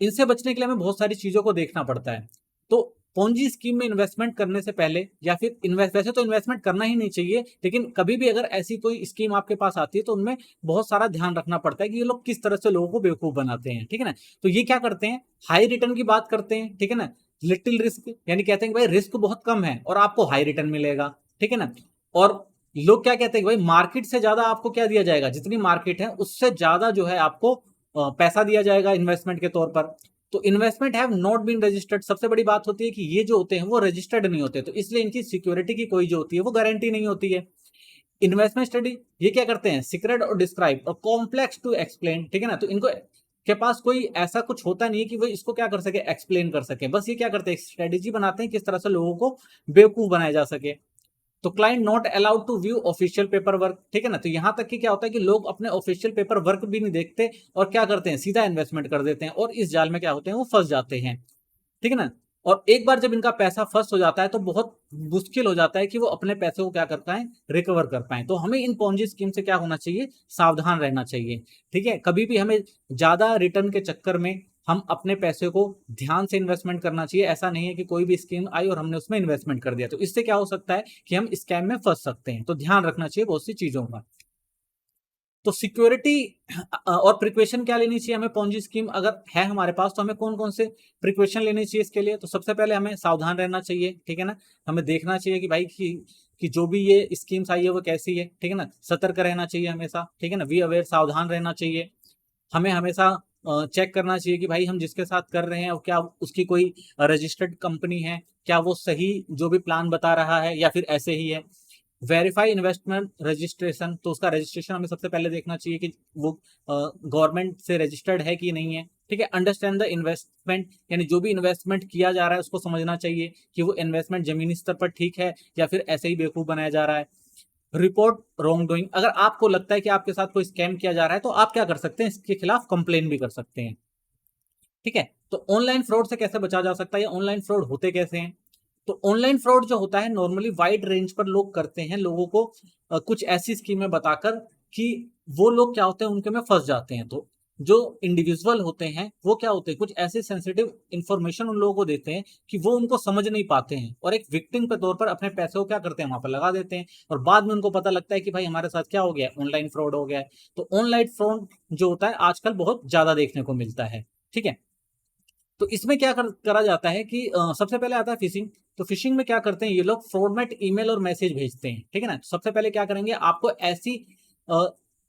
इनसे बचने के लिए हमें बहुत सारी चीजों को देखना पड़ता है। तो पोंजी स्कीम में इन्वेस्टमेंट करने से पहले, या फिर इन्वेस्ट, वैसे तो इन्वेस्टमेंट करना ही नहीं चाहिए, लेकिन कभी भी अगर ऐसी कोई स्कीम आपके पास आती है तो उनमें बहुत सारा ध्यान रखना पड़ता है कि ये लोग किस तरह से लोगों को बेवकूफ बनाते हैं, ठीक है ना। तो ये क्या करते हैं, हाई रिटर्न की बात करते हैं, ठीक है ना, लिटिल रिस्क, यानी कहते हैं कि भाई रिस्क बहुत कम है और आपको हाई रिटर्न मिलेगा, ठीक है ना। और लोग क्या कहते हैं कि भाई मार्केट से ज्यादा आपको क्या दिया जाएगा, जितनी मार्केट है उससे ज्यादा जो है आपको पैसा दिया जाएगा इन्वेस्टमेंट के तौर पर। तो investment have not been registered, सबसे बड़ी बात होती है कि ये जो होते हैं वो रजिस्टर्ड नहीं होते, तो इसलिए इनकी सिक्योरिटी की कोई जो होती है वो गारंटी नहीं होती है। इन्वेस्टमेंट स्टडी ये क्या करते हैं, सीक्रेट और डिस्क्राइब और कॉम्प्लेक्स टू एक्सप्लेन, ठीक है ना। तो इनको के पास कोई ऐसा कुछ होता नहीं है कि वो इसको क्या कर सके, एक्सप्लेन कर सके। बस ये क्या करते हैं, स्ट्रेटेजी बनाते हैं किस तरह से लोगों को बेवकूफ बनाया जा सके। तो client not allowed to view official paper work, ठीक है ना। तो यहां तक कि क्या होता है कि लोग अपने ऑफिशियल पेपर वर्क भी नहीं देखते और क्या करते हैं, सीधा इन्वेस्टमेंट कर देते हैं, और इस जाल में क्या होते हैं, वो फंस जाते हैं, ठीक है ना। और एक बार जब इनका पैसा फंस हो जाता है तो बहुत मुश्किल हो जाता है कि वो अपने पैसे को क्या कर पाए, रिकवर कर पाए। तो हमें इन पॉन्जी स्कीम से क्या होना चाहिए, सावधान रहना चाहिए, ठीक है। कभी भी हमें ज्यादा रिटर्न के चक्कर में हम अपने पैसे को ध्यान से इन्वेस्टमेंट करना चाहिए। ऐसा नहीं है कि कोई भी स्कीम आई और हमने उसमें इन्वेस्टमेंट कर दिया, तो इससे क्या हो सकता है कि हम स्कैम में फंस सकते हैं। तो ध्यान रखना चाहिए बहुत सी चीजों का। तो सिक्योरिटी और प्रिकॉशन क्या लेनी चाहिए हमें, पॉन्जी स्कीम अगर है हमारे पास तो हमें कौन कौन से प्रिकॉशन लेनी चाहिए इसके लिए। तो सबसे पहले हमें सावधान रहना चाहिए, ठीक है ना। हमें देखना चाहिए कि भाई कि जो भी ये स्कीम्स आई है वो कैसी है, ठीक है ना। सतर्क रहना चाहिए हमेशा, ठीक है ना, बी अवेयर, सावधान रहना चाहिए। हमें हमेशा चेक करना चाहिए कि भाई हम जिसके साथ कर रहे हैं और क्या उसकी कोई रजिस्टर्ड कंपनी है, क्या वो सही जो भी प्लान बता रहा है या फिर ऐसे ही है। वेरीफाई इन्वेस्टमेंट रजिस्ट्रेशन, तो उसका रजिस्ट्रेशन हमें सबसे पहले देखना चाहिए कि वो गवर्नमेंट से रजिस्टर्ड है कि नहीं है, ठीक है। अंडरस्टैंड द इन्वेस्टमेंट, यानी जो भी इन्वेस्टमेंट किया जा रहा है उसको समझना चाहिए कि वो इन्वेस्टमेंट जमीनी स्तर पर ठीक है या फिर ऐसे ही बेवकूफ बनाया जा रहा है। रिपोर्ट रॉन्ग डूइंग, अगर आपको लगता है कि आपके साथ कोई स्कैम किया जा रहा है तो आप क्या कर सकते हैं, इसके खिलाफ कंप्लेन भी कर सकते हैं, ठीक है। तो ऑनलाइन फ्रॉड से कैसे बचा जा सकता है या ऑनलाइन फ्रॉड होते कैसे हैं। तो ऑनलाइन फ्रॉड जो होता है नॉर्मली वाइड रेंज पर लोग करते हैं, लोगों को कुछ ऐसी स्कीमें बताकर कि वो लोग क्या होते हैं उनके में फंस जाते हैं। तो जो इंडिविजुअल होते हैं वो क्या होते हैं, कुछ ऐसे सेंसिटिव इंफॉर्मेशन उन लोगों को देते हैं कि वो उनको समझ नहीं पाते हैं और एक विक्टिम के तौर पर अपने पैसे को क्या करते हैं, वहां पर लगा देते हैं। और बाद में उनको पता लगता है कि भाई हमारे साथ क्या हो गया, ऑनलाइन फ्रॉड हो गया है। तो ऑनलाइन फ्रॉड जो होता है आजकल बहुत ज्यादा देखने को मिलता है, ठीक है। तो इसमें क्या करा जाता है कि सबसे पहले आता है फिशिंग। तो फिशिंग में क्या करते हैं ये लोग, फॉर्मेट ईमेल और मैसेज भेजते हैं, ठीक है ना। तो सबसे पहले क्या करेंगे, आपको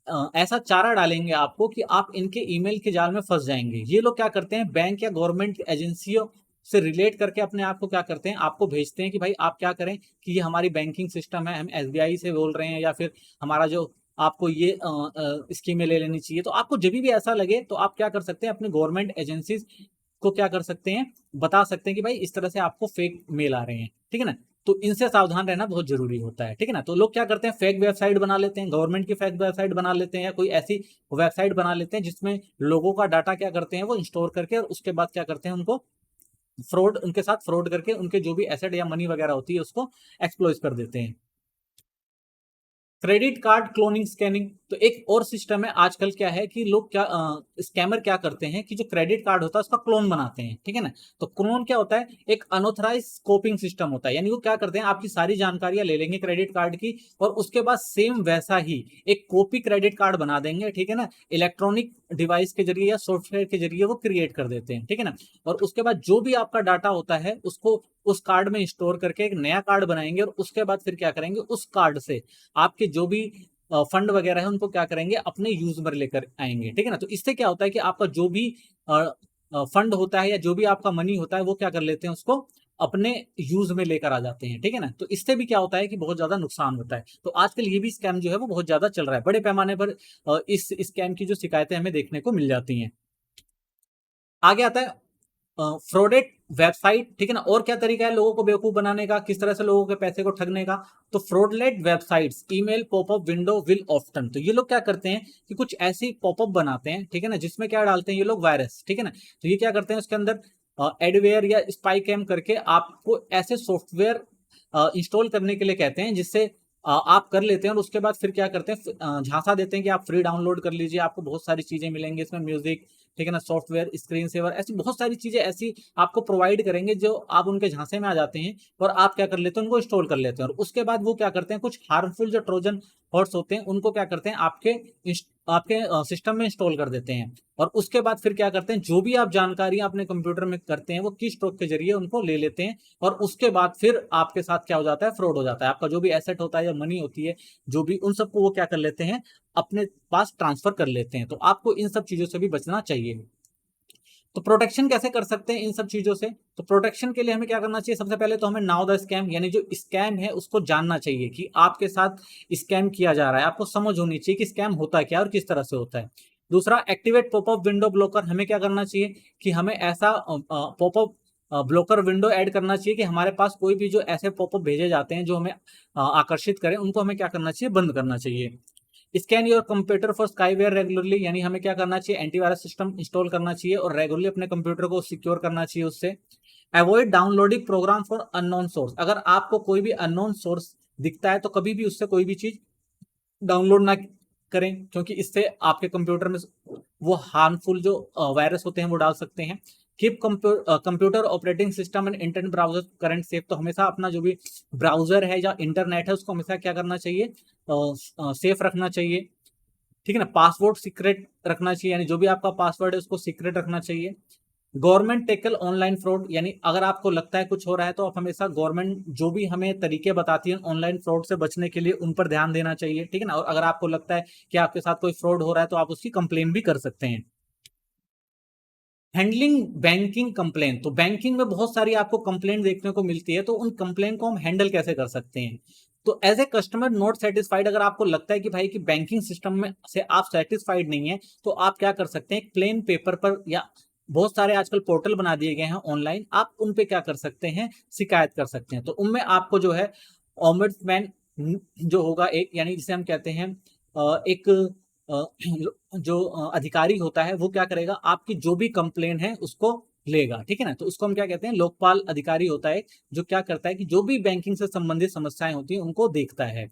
अ, ऐसा चारा डालेंगे आपको कि आप इनके ईमेल के जाल में फंस जाएंगे। ये लोग क्या करते हैं, बैंक या गवर्नमेंट एजेंसियों से रिलेट करके अपने आप को क्या करते हैं, आपको भेजते हैं कि भाई आप क्या करें कि ये हमारी बैंकिंग सिस्टम है, हम एसबीआई से बोल रहे हैं या फिर हमारा जो आपको ये स्कीमें ले लेनी चाहिए। तो आपको जब भी ऐसा लगे तो आप क्या कर सकते हैं, अपने गवर्नमेंट एजेंसीज को क्या कर सकते हैं, बता सकते हैं कि भाई इस तरह से आपको फेक मेल आ रहे हैं, ठीक है ना। तो इनसे सावधान रहना बहुत जरूरी होता है, ठीक है ना। तो लोग क्या करते हैं, फेक वेबसाइट बना लेते हैं, गवर्नमेंट की फेक वेबसाइट बना लेते हैं या कोई ऐसी वेबसाइट बना लेते हैं जिसमें लोगों का डाटा क्या करते हैं, वो स्टोर करके और उसके बाद क्या करते हैं, उनको फ्रॉड, उनके साथ फ्रॉड करके उनके जो भी एसेट या मनी वगैरह होती है उसको एक्सप्लॉइट कर देते हैं। क्रेडिट कार्ड क्लोनिंग स्कैनिंग, तो एक और सिस्टम है आजकल। क्या है कि लोग क्या स्कैमर क्या करते हैं कि जो क्रेडिट कार्ड होता है उसका क्लोन बनाते हैं, ठीक है ना। तो क्लोन क्या होता है, एक अनऑथराइज स्कोपिंग सिस्टम होता है, यानी वो क्या करते हैं, आपकी सारी जानकारियां ले लेंगे क्रेडिट कार्ड की और उसके बाद सेम वैसा ही एक कॉपी क्रेडिट कार्ड बना देंगे, ठीक है ना। इलेक्ट्रॉनिक डिवाइस के जरिए या सॉफ्टवेयर के जरिए वो क्रिएट कर देते हैं, ठीक है ना। और उसके बाद जो भी आपका डाटा होता है उसको उस कार्ड में स्टोर करके एक नया कार्ड बनाएंगे और उसके बाद फिर क्या करेंगे, उस कार्ड से आपके जो भी फंड वगैरह है उनको क्या करेंगे, अपने यूज में लेकर आएंगे, ठीक है ना। तो इससे क्या होता है कि आपका जो भी फंड होता है या जो भी आपका मनी होता है वो क्या कर लेते हैं, उसको अपने यूज में लेकर आ जाते हैं, ठीक है ना। तो इससे भी क्या होता है कि बहुत ज्यादा नुकसान होता है। तो आजकल ये भी स्कैम जो है वो बहुत ज्यादा चल रहा है, बड़े पैमाने पर इस स्कैम की जो शिकायतें हमें देखने को मिल जाती हैं। आगे आता है फ्रॉडेड वेबसाइट, ठीक है ना। और क्या तरीका है लोगों को बेवकूफ बनाने का, किस तरह से लोगों के पैसे को ठगने का। तो fraudulent websites, email popup window will often, तो ये लोग क्या करते हैं कि कुछ ऐसी पॉपअप बनाते हैं, ठीक है ना, जिसमें क्या डालते हैं ये लोग, वायरस, ठीक है ना। तो ये क्या करते हैं उसके अंदर एडवेयर या स्पाई कैम करके आपको ऐसे सॉफ्टवेयर इंस्टॉल करने के लिए कहते हैं जिससे आप कर लेते हैं और उसके बाद फिर क्या करते हैं, झांसा देते हैं कि आप फ्री डाउनलोड कर लीजिए, आपको बहुत सारी चीजें मिलेंगी इसमें, म्यूजिक, ठीक है ना, सॉफ्टवेयर, स्क्रीन सेवर, ऐसी बहुत सारी चीजें ऐसी आपको प्रोवाइड करेंगे जो आप उनके झांसे में आ जाते हैं और आप क्या कर लेते हैं, उनको इंस्टॉल कर लेते हैं। और उसके बाद वो क्या करते हैं, कुछ हार्मफुल जो ट्रोजन हॉर्स होते हैं उनको क्या करते हैं, आपके सिस्टम में इंस्टॉल कर देते हैं। और उसके बाद फिर क्या करते हैं, जो भी आप जानकारी अपने कंप्यूटर में करते हैं वो की स्ट्रोक के जरिए उनको ले लेते हैं और उसके बाद फिर आपके साथ क्या हो जाता है, फ्रॉड हो जाता है। आपका जो भी एसेट होता है या मनी होती है, जो भी, उन सबको वो क्या कर लेते हैं, अपने पास ट्रांसफर कर लेते हैं। तो आपको इन सब चीजों से भी बचना चाहिए। तो प्रोटेक्शन कैसे कर सकते हैं इन सब चीजों से। तो प्रोटेक्शन के लिए हमें क्या करना चाहिए, सबसे पहले तो हमें नाउ द स्कैम, यानी जो स्कैम है उसको जानना चाहिए कि आपके साथ स्कैम किया जा रहा है, आपको समझ होनी चाहिए कि स्कैम होता क्या है और किस तरह से होता है। दूसरा, एक्टिवेट पॉपअप विंडो ब्लॉकर, हमें क्या करना चाहिए कि हमें ऐसा पॉपअप ब्लॉकर विंडो ऐड करना चाहिए कि हमारे पास कोई भी जो ऐसे पॉपअप भेजे जाते हैं जो हमें आकर्षित करें, उनको हमें क्या करना चाहिए, बंद करना चाहिए। Scan your computer for spyware regularly, यानी हमें क्या करना चाहिए, एंटीवायरस सिस्टम इंस्टॉल करना चाहिए और रेगुलरली अपने कंप्यूटर को सिक्योर करना चाहिए उससे। Avoid downloading program for unknown source, अगर आपको कोई भी अननोन सोर्स दिखता है तो कभी भी उससे कोई भी चीज डाउनलोड ना करें, क्योंकि इससे आपके कंप्यूटर में वो हार्मफुल जो वायरस होते हैं वो डाल सकते हैं। Keep computer operating system and internet browser current safe, तो हमेशा अपना जो भी ब्राउजर है या इंटरनेट है उसको हमेशा क्या करना चाहिए, सेफ रखना चाहिए। ठीक है ना। पासवर्ड सीक्रेट रखना चाहिए, यानी जो भी आपका पासवर्ड है उसको सीक्रेट रखना चाहिए। गवर्नमेंट टेकल ऑनलाइन फ्रॉड, यानी अगर आपको लगता है कुछ हो रहा है तो आप हमेशा गवर्नमेंट जो भी हमें तरीके बताती है ऑनलाइन फ्रॉड से बचने के लिए, उन पर ध्यान देना चाहिए। ठीक है ना। और अगर आपको लगता है कि आपके साथ कोई फ्रॉड हो रहा है तो आप उसकी कंप्लेन भी कर सकते हैं। हैंडलिंग बैंकिंग कंप्लेन, तो बैंकिंग में बहुत सारी आपको कंप्लेंट देखने को मिलती है, तो उन कंप्लेन को हम हैंडल कैसे कर सकते हैं। तो as a customer not satisfied, अगर आपको लगता है कि भाई कि बैंकिंग सिस्टम में से आप सेटिस्फाइड नहीं है, तो आप क्या कर सकते हैं, प्लेन पेपर पर या बहुत सारे आजकल पोर्टल बना दिए गए हैं ऑनलाइन, आप उन पे क्या कर सकते हैं, शिकायत कर सकते हैं। तो उनमें आपको जो है ओम्बड्समैन जो होगा एक, यानी जिसे हम कहते हैं एक जो अधिकारी होता है वो क्या करेगा, आपकी जो भी कंप्लेन है उसको लेगा। ठीक है ना। तो उसको हम क्या कहते हैं, लोकपाल अधिकारी होता है, जो क्या करता है कि जो भी बैंकिंग से संबंधित समस्याएं होती हैं उनको देखता है।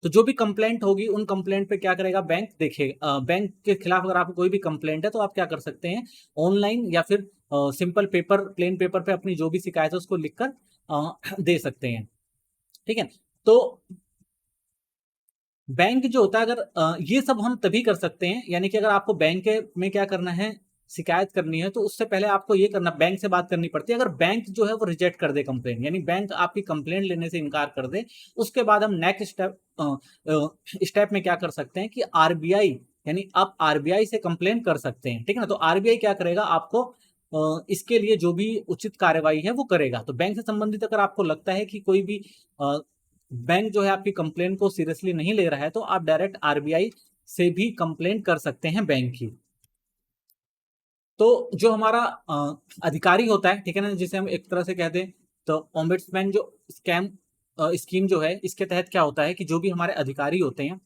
तो जो भी कंप्लेंट होगी उन कंप्लेंट पे क्या करेगा, बैंक देखेगा। बैंक के खिलाफ अगर आपको कोई भी कंप्लेंट है तो आप क्या कर सकते हैं, ऑनलाइन या फिर सिंपल पेपर, प्लेन पेपर पे अपनी जो भी शिकायत है उसको लिखकर दे सकते हैं। ठीक है। तो बैंक जो होता है, अगर ये सब हम तभी कर सकते हैं, यानी कि अगर आपको बैंक में क्या करना है, शिकायत करनी है, तो उससे पहले आपको ये करना, बैंक से बात करनी पड़ती है। अगर बैंक जो है वो रिजेक्ट कर दे कंप्लेन, यानी बैंक आपकी कंप्लेन लेने से इनकार कर दे, उसके बाद हम नेक्स्ट स्टेप में क्या कर सकते हैं कि आरबीआई, यानी आप आरबीआई से कंप्लेन कर सकते हैं। ठीक है ना। तो आरबीआई क्या करेगा, आपको इसके लिए जो भी उचित कार्यवाही है वो करेगा। तो बैंक से संबंधित अगर आपको लगता है कि कोई भी बैंक जो है आपकी कंप्लेन को सीरियसली नहीं ले रहा है, तो आप डायरेक्ट आरबीआई से भी कंप्लेन कर सकते हैं बैंक की। तो जो हमारा अधिकारी होता है, ठीक है ना, जिसे हम एक तरह से कहते हैं, तो ओम्बड्समैन जो स्कैम स्कीम जो है, इसके तहत क्या होता है कि जो भी हमारे अधिकारी होते हैं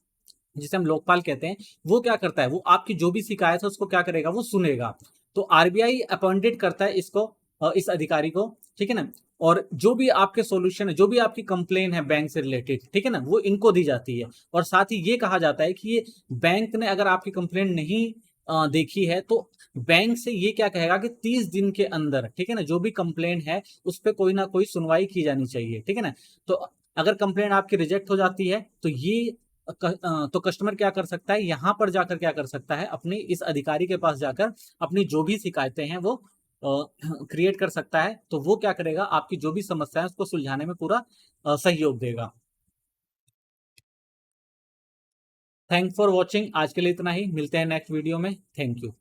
जिसे हम लोकपाल कहते हैं, वो क्या करता है, वो आपकी जो भी शिकायत है उसको क्या करेगा, वो सुनेगा। तो आरबीआई अपॉइंटेड करता है इसको, इस अधिकारी को। ठीक है ना। और जो भी आपके सॉल्यूशन है, जो भी आपकी कंप्लेन है बैंक से रिलेटेड, ठीक है ना, वो इनको दी जाती है। और साथ ही ये कहा जाता है कि ये बैंक ने अगर आपकी कंप्लेन नहीं देखी है तो बैंक से ये क्या कहेगा कि 30 दिन के अंदर, ठीक है ना, जो भी कंप्लेन है उस पर कोई ना कोई सुनवाई की जानी चाहिए। ठीक है ना। तो अगर कंप्लेन आपकी रिजेक्ट हो जाती है तो ये तो कस्टमर क्या कर सकता है, यहां पर जाकर क्या कर सकता है, अपने इस अधिकारी के पास जाकर अपनी जो भी शिकायतें हैं वो क्रिएट कर सकता है। तो वो क्या करेगा, आपकी जो भी समस्या है उसको सुलझाने में पूरा सहयोग देगा। थैंक्स फॉर वॉचिंग, आज के लिए इतना ही, मिलते हैं नेक्स्ट वीडियो में। Thank you.